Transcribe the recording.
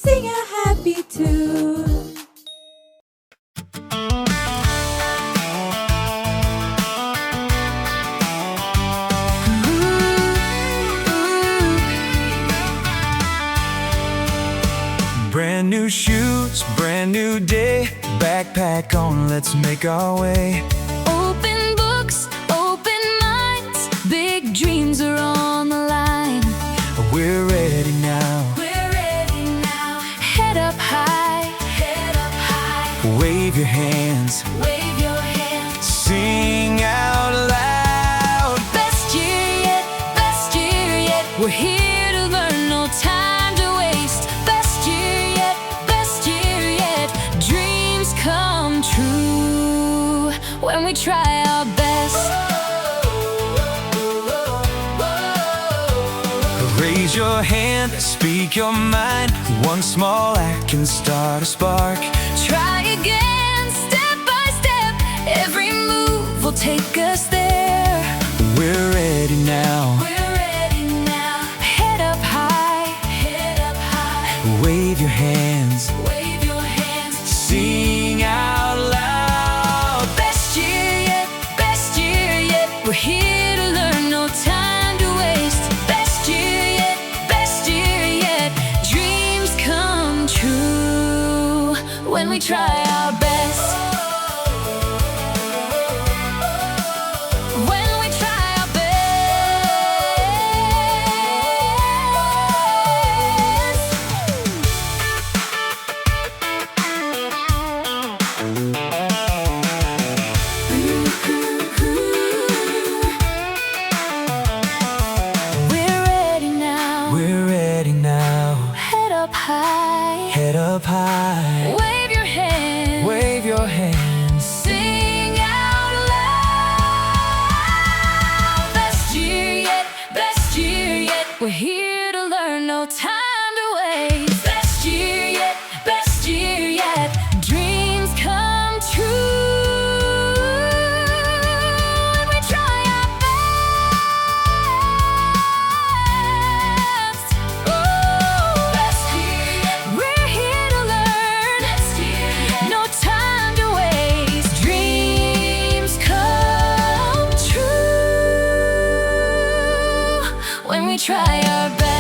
sing a happy tune. Brand new shoes, brand new day. Backpack on, let's make our way. Open books, open minds, big dreams are on the line. We're ready now. We're ready now. Head up high, head up high. Wave your hands, Wave your hands. sing out loud. Best year yet, we're here to learn, no time to waste. Best year yet, dreams come true when we try our best. Raise your hand, speak your mind. One small act can start a spark. Try again, step by step. Every move will take us there. We're ready now. We're ready now. Head up high, head up high. Wave your hands, Wave your hands. sing out loud. Best year yet, we're here to learn, no time to waste. Best year yet, dreams come true when we try our best. When we try our best. We're ready now. We're ready now. Head up high. Head up high. Wave your hands. Wave your hands. Sing out loud. Best year yet, we're here to learn, no time to waste. Best year yet, dreams come true. And we try our best. Oh, best year yet, we're here to learn. Best year yet, no time to waste. Dreams come true when we try our best.